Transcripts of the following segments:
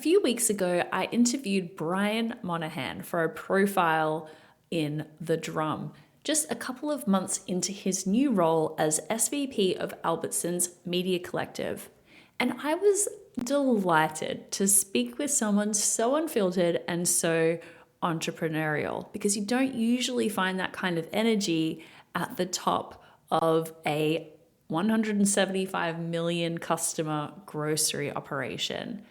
few weeks ago, I interviewed Brian Monahan for a profile in The Drum, just a couple of months into his new role as SVP of Albertsons Media Collective. And I was delighted to speak with someone so unfiltered and so entrepreneurial, because you don't usually find that kind of energy at the top of a 175 million customer grocery operation.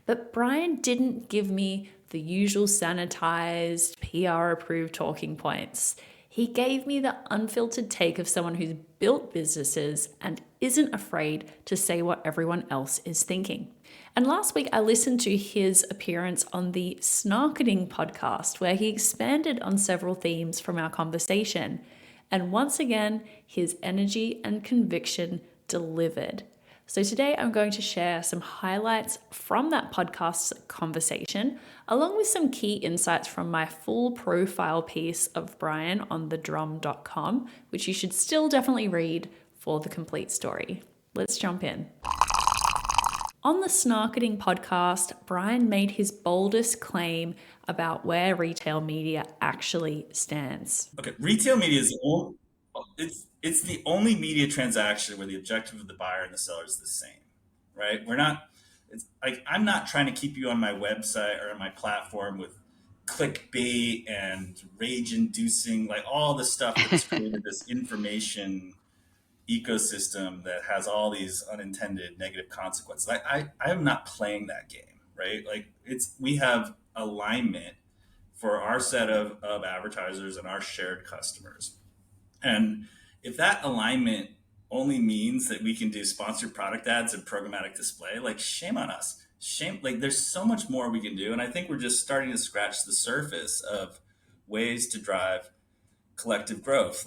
But Brian didn't give me the usual sanitized, PR approved talking points. He gave me the unfiltered take of someone who's built businesses and isn't afraid to say what everyone else is thinking. And last week, I listened to his appearance on the Snarketing Podcast, where he expanded on several themes from our conversation. And once again, his energy and conviction delivered. So today I'm going to share some highlights from that podcast conversation, along with some key insights from my full profile piece of Brian on thedrum.com, which you should still definitely read for the complete story. Let's jump in. On the Snarketing Podcast, Brian made his boldest claim about where retail media actually stands. Okay, retail media is it's the only media transaction where the objective of the buyer and the seller is the same, right? I'm not trying to keep you on my website or on my platform with clickbait and rage-inducing, like all the stuff that's created this information ecosystem that has all these unintended negative consequences. I am not playing that game, right? We have alignment for our set of advertisers and our shared customers. And if that alignment only means that we can do sponsored product ads and programmatic display, shame on us. There's so much more we can do. And I think we're just starting to scratch the surface of ways to drive collective growth,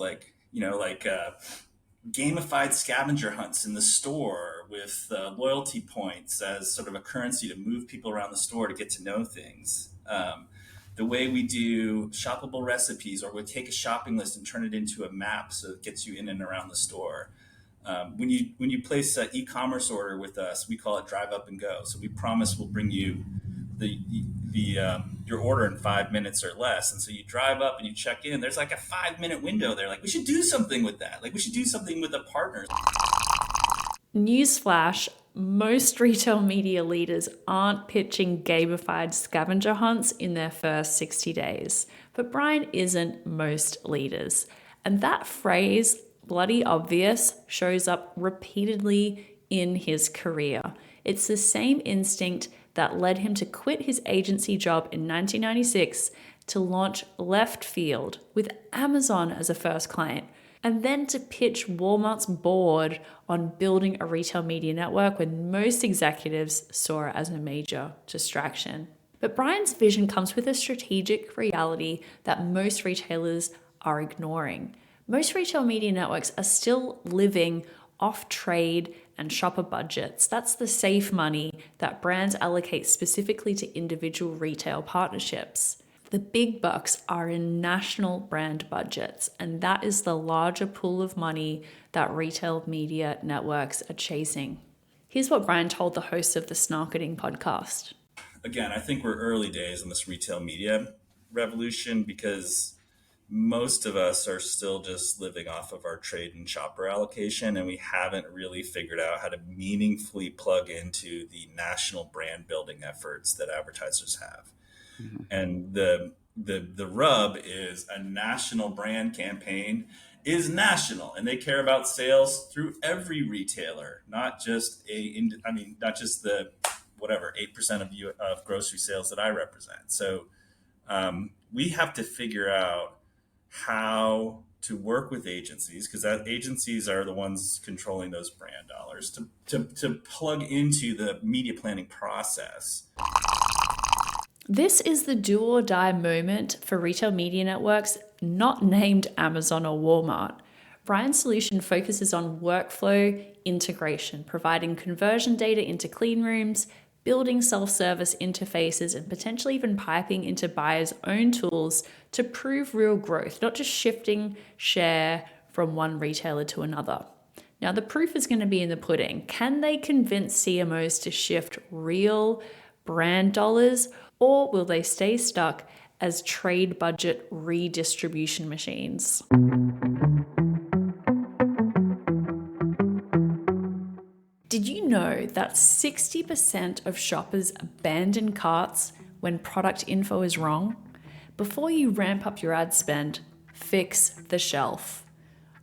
gamified scavenger hunts in the store with loyalty points as sort of a currency to move people around the store to get to know things. The way we do shoppable recipes, or we take a shopping list and turn it into a map so it gets you in and around the store. When you place an e-commerce order with us, we call it drive up and go. So we promise we'll bring you your order in 5 minutes or less. And so you drive up and you check in. There's like a 5-minute window there. We should do something with that. We should do something with the partners. Newsflash, most retail media leaders aren't pitching gamified scavenger hunts in their first 60 days. But Brian isn't most leaders. And that phrase, bloody obvious, shows up repeatedly in his career. It's the same instinct that led him to quit his agency job in 1996 to launch Left Field with Amazon as a first client, and then to pitch Walmart's board on building a retail media network when most executives saw it as a major distraction. But Brian's vision comes with a strategic reality that most retailers are ignoring. Most retail media networks are still living off trade and shopper budgets. That's the safe money that brands allocate specifically to individual retail partnerships. The big bucks are in national brand budgets, and that is the larger pool of money that retail media networks are chasing. Here's what Brian told the host of the Snarketing Podcast. Again, I think we're early days in this retail media revolution because most of us are still just living off of our trade and shopper allocation, and we haven't really figured out how to meaningfully plug into the national brand building efforts that advertisers have. Mm-hmm. And the rub is a national brand campaign is national, and they care about sales through every retailer, not just the 8% of grocery sales that I represent. So we have to figure out how to work with agencies, because agencies are the ones controlling those brand dollars, to plug into the media planning process. This is the do or die moment for retail media networks not named Amazon or Walmart. Brian's solution focuses on workflow integration, providing conversion data into clean rooms, building self-service interfaces, and potentially even piping into buyers' own tools to prove real growth, not just shifting share from one retailer to another. Now, the proof is going to be in the pudding. Can they convince CMOs to shift real brand dollars, or will they stay stuck as trade budget redistribution machines? Did you know that 60% of shoppers abandon carts when product info is wrong? Before you ramp up your ad spend, fix the shelf.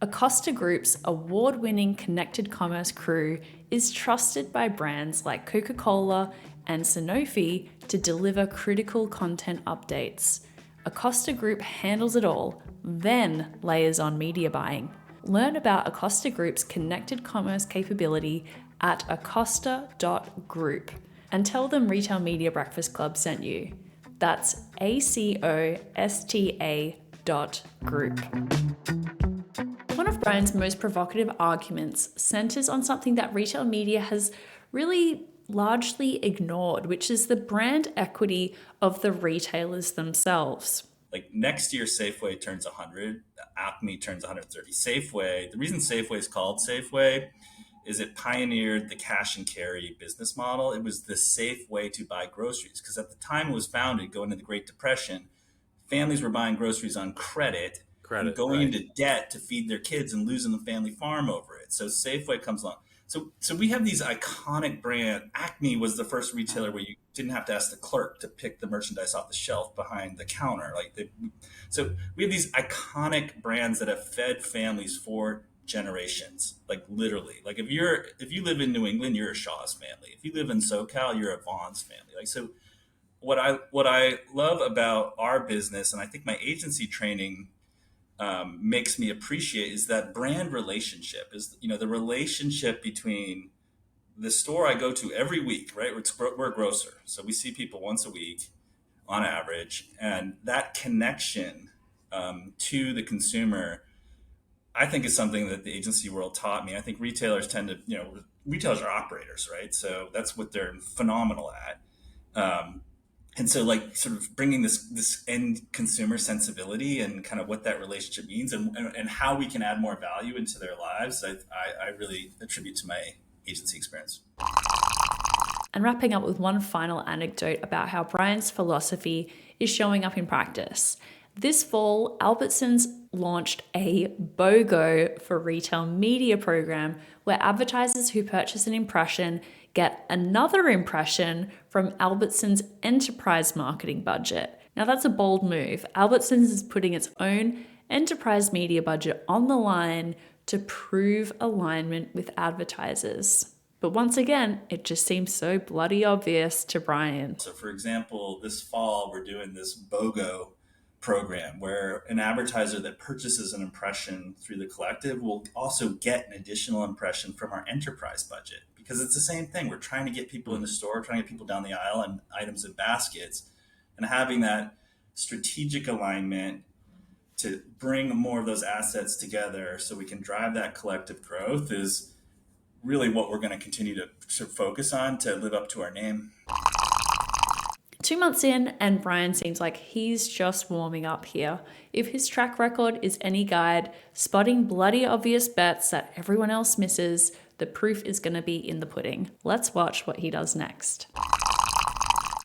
Acosta Group's award-winning connected commerce crew is trusted by brands like Coca-Cola and Sanofi to deliver critical content updates. Acosta Group handles it all, then layers on media buying. Learn about Acosta Group's connected commerce capability at acosta.group and tell them Retail Media Breakfast Club sent you. That's ACOSTA.group. One of Brian's most provocative arguments centers on something that retail media has really largely ignored, which is the brand equity of the retailers themselves. Like next year, Safeway turns 100, Acme turns 130. Safeway, the reason Safeway is called Safeway is it pioneered the cash and carry business model. It was the safe way to buy groceries because at the time it was founded, going into the Great Depression, families were buying groceries on credit and going into debt to feed their kids and losing the family farm over it. So Safeway comes along. So we have these iconic brands. Acme was the first retailer where you didn't have to ask the clerk to pick the merchandise off the shelf behind the counter. So we have these iconic brands that have fed families for generations, like literally. Like if you live in New England, you're a Shaw's family. If you live in SoCal, you're a Vaughn's family. Like so, what I love about our business, and I think my agency training makes me appreciate, is that brand relationship is the relationship between the store I go to every week, right? We're a grocer, so we see people once a week on average, and that connection to the consumer, I think, is something that the agency world taught me. I think retailers retailers are operators, right? So that's what they're phenomenal at. And so like sort of bringing this end consumer sensibility and kind of what that relationship means and how we can add more value into their lives, I really attribute to my agency experience. And wrapping up with one final anecdote about how Brian's philosophy is showing up in practice. This fall, Albertsons launched a BOGO for retail media program where advertisers who purchase an impression get another impression from Albertsons' enterprise marketing budget. Now that's a bold move. Albertsons is putting its own enterprise media budget on the line to prove alignment with advertisers. But once again, it just seems so bloody obvious to Brian. So for example, this fall, we're doing this BOGO program where an advertiser that purchases an impression through the collective will also get an additional impression from our enterprise budget, because it's the same thing. We're trying to get people in the store, trying to get people down the aisle and items in baskets, and having that strategic alignment to bring more of those assets together so we can drive that collective growth is really what we're going to continue to focus on to live up to our name. 2 months in, and Brian seems like he's just warming up here. If his track record is any guide, spotting bloody obvious bets that everyone else misses, the proof is going to be in the pudding. Let's watch what he does next.